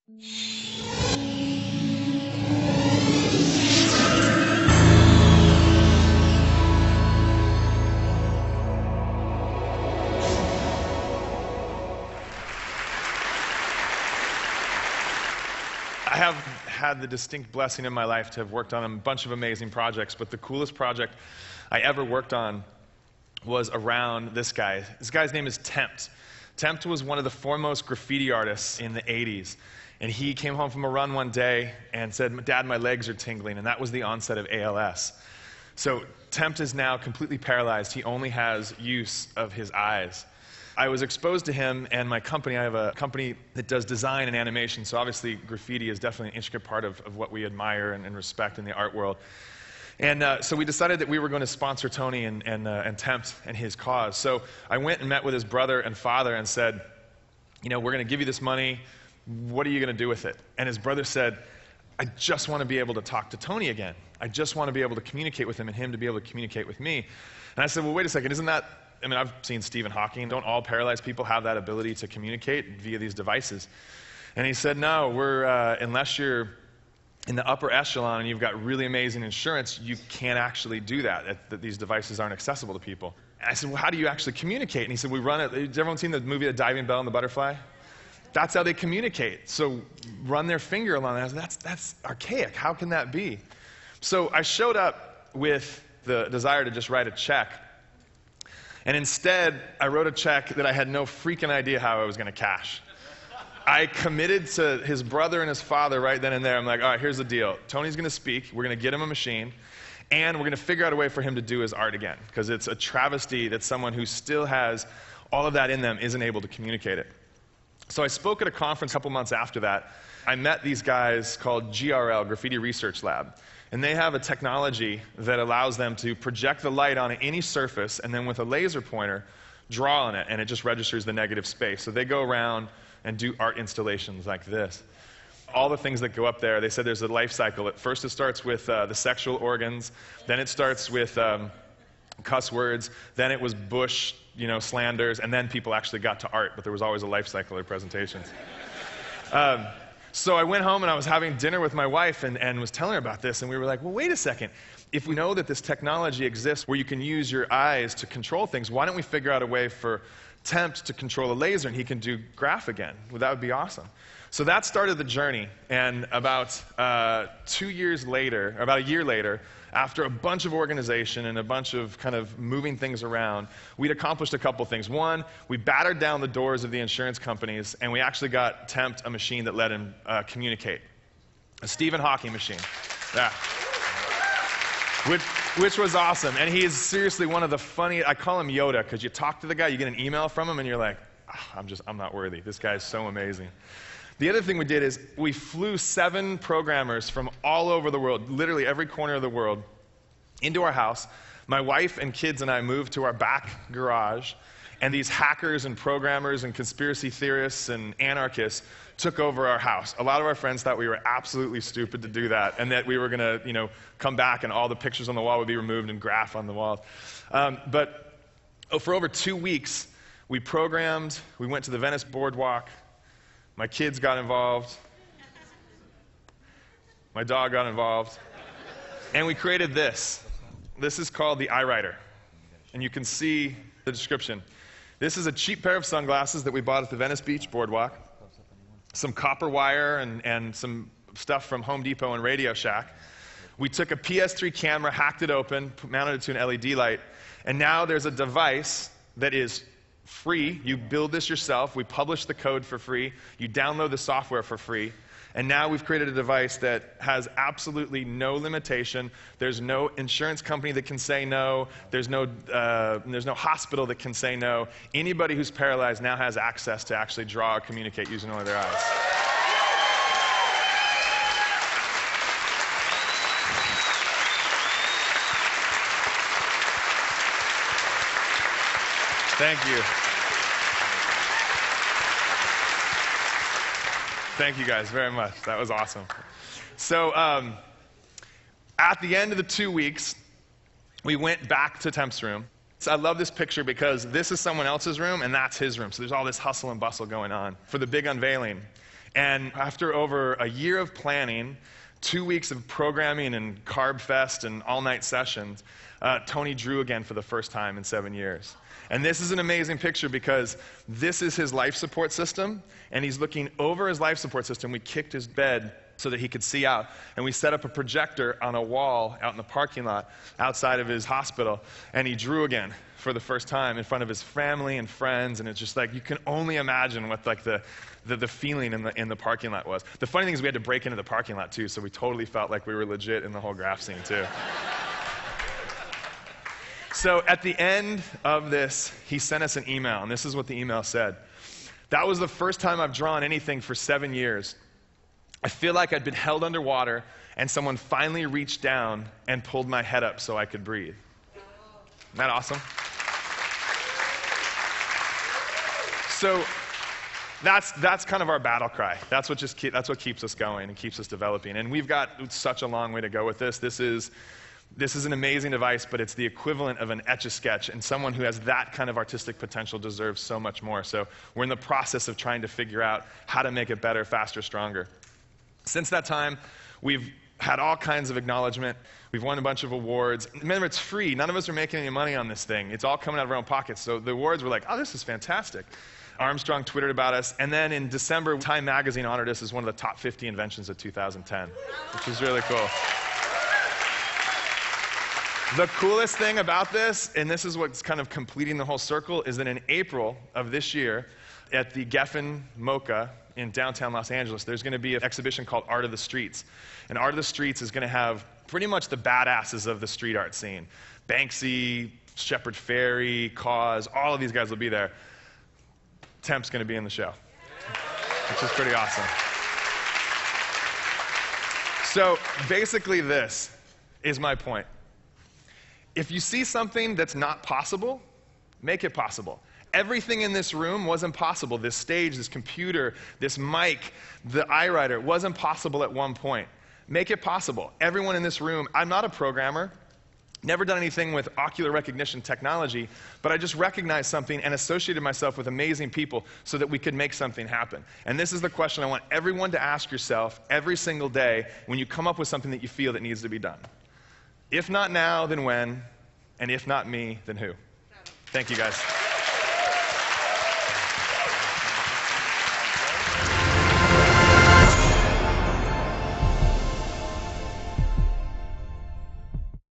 I have had the distinct blessing in my life to have worked on a bunch of amazing projects, but the coolest project I ever worked on was around this guy. This guy's name is Tempt. Tempt was one of the foremost graffiti artists in the 80s. And he came home from a run one day and said, "Dad, my legs are tingling." And that was the onset of ALS. So Tempt is now completely paralyzed. He only has use of his eyes. I was exposed to him and my company. I have a company that does design and animation, so obviously graffiti is definitely an intricate part of what we admire and respect in the art world. And so we decided that we were going to sponsor Tony and Tempt and his cause. So I went and met with his brother and father and said, "You know, we're going to give you this money. What are you going to do with it?" And his brother said, "I just want to be able to talk to Tony again. I just want to be able to communicate with him and him to be able to communicate with me." And I said, "Well, wait a second, isn't that..." I mean, I've seen Stephen Hawking. Don't all paralyzed people have that ability to communicate via these devices? And he said, "No, unless you're in the upper echelon and you've got really amazing insurance, you can't actually do that. That these devices aren't accessible to people." And I said, "Well, how do you actually communicate?" And he said, "We run it." Has everyone seen the movie The Diving Bell and the Butterfly? That's how they communicate. So run their finger along that. I said, that's archaic. How can that be? So I showed up with the desire to just write a check. And instead, I wrote a check that I had no freaking idea how I was going to cash. I committed to his brother and his father right then and there. I'm like, "All right, here's the deal. Tony's going to speak. We're going to get him a machine. And we're going to figure out a way for him to do his art again. Because it's a travesty that someone who still has all of that in them isn't able to communicate it." So I spoke at a conference a couple months after that. I met these guys called GRL, Graffiti Research Lab. And they have a technology that allows them to project the light on any surface and then with a laser pointer, draw on it, and it just registers the negative space. So they go around and do art installations like this. All the things that go up there, they said there's a life cycle. At first it starts with the sexual organs, then it starts with cuss words, then it was Bush, slanders, and then people actually got to art, but there was always a life cycle of presentations. So I went home and I was having dinner with my wife and was telling her about this, and we were like, "Well, wait a second. If we know that this technology exists where you can use your eyes to control things, why don't we figure out a way for Tempt to control a laser and he can do graph again? Well, that would be awesome." So that started the journey, and about 2 years later, or about a year later, after a bunch of organization and a bunch of kind of moving things around, we'd accomplished a couple things. One, we battered down the doors of the insurance companies, and we actually got Tempt a machine that let him communicate. A Stephen Hawking machine. Yeah. Which was awesome. And he is seriously one of the funny, I call him Yoda, because you talk to the guy, you get an email from him, and you're like, I'm not worthy. This guy is so amazing. The other thing we did is we flew 7 programmers from all over the world, literally every corner of the world, into our house. My wife and kids and I moved to our back garage, and these hackers and programmers and conspiracy theorists and anarchists took over our house. A lot of our friends thought we were absolutely stupid to do that, and that we were going to, come back and all the pictures on the wall would be removed and graph on the walls. But for over 2 weeks, we programmed, we went to the Venice boardwalk. My kids got involved. My dog got involved. And we created this. This is called the EyeWriter. And you can see the description. This is a cheap pair of sunglasses that we bought at the Venice Beach boardwalk. Some copper wire and some stuff from Home Depot and Radio Shack. We took a PS3 camera, hacked it open, mounted it to an LED light, and now there's a device that is free. You build this yourself. We publish the code for free. You download the software for free. And now we've created a device that has absolutely no limitation. There's no insurance company that can say no. There's no hospital that can say no. Anybody who's paralyzed now has access to actually draw or communicate using only their eyes. Thank you. Thank you guys very much. That was awesome. So at the end of the 2 weeks, we went back to Tempt's room. So I love this picture because this is someone else's room and that's his room. So there's all this hustle and bustle going on for the big unveiling. And after over a year of planning, 2 weeks of programming and carb fest and all-night sessions, Tony drew again for the first time in 7 years. And this is an amazing picture because this is his life support system, and he's looking over his life support system. We kicked his bed so that he could see out, and we set up a projector on a wall out in the parking lot outside of his hospital, and he drew again for the first time in front of his family and friends, and it's just like, you can only imagine what like the feeling in the parking lot was. The funny thing is we had to break into the parking lot too, so we totally felt like we were legit in the whole graph scene too. So at the end of this, he sent us an email, and this is what the email said. That was the first time I've drawn anything for 7 years. I feel like I'd been held underwater, and someone finally reached down and pulled my head up so I could breathe. Isn't that awesome? So that's kind of our battle cry. That's what keeps us going and keeps us developing. And we've got such a long way to go with this. This is an amazing device, but it's the equivalent of an Etch-a-Sketch, and someone who has that kind of artistic potential deserves so much more. So we're in the process of trying to figure out how to make it better, faster, stronger. Since that time, we've had all kinds of acknowledgement. We've won a bunch of awards. Remember, it's free. None of us are making any money on this thing. It's all coming out of our own pockets. So the awards were like, oh, this is fantastic. Armstrong Twittered about us. And then in December, Time Magazine honored us as one of the top 50 inventions of 2010, which is really cool. The coolest thing about this, and this is what's kind of completing the whole circle, is that in April of this year, at the Geffen MoCA in downtown Los Angeles, there's going to be an exhibition called Art of the Streets. And Art of the Streets is going to have pretty much the badasses of the street art scene. Banksy, Shepard Fairey, Cause, all of these guys will be there. Temp's going to be in the show, which is pretty awesome. So basically this is my point. If you see something that's not possible, make it possible. Everything in this room wasn't possible. This stage, this computer, this mic, the EyeWriter wasn't possible at one point. Make it possible. Everyone in this room, I'm not a programmer, never done anything with ocular recognition technology, but I just recognized something and associated myself with amazing people so that we could make something happen. And this is the question I want everyone to ask yourself every single day when you come up with something that you feel that needs to be done. If not now, then when? And if not me, then who? Thank you, guys.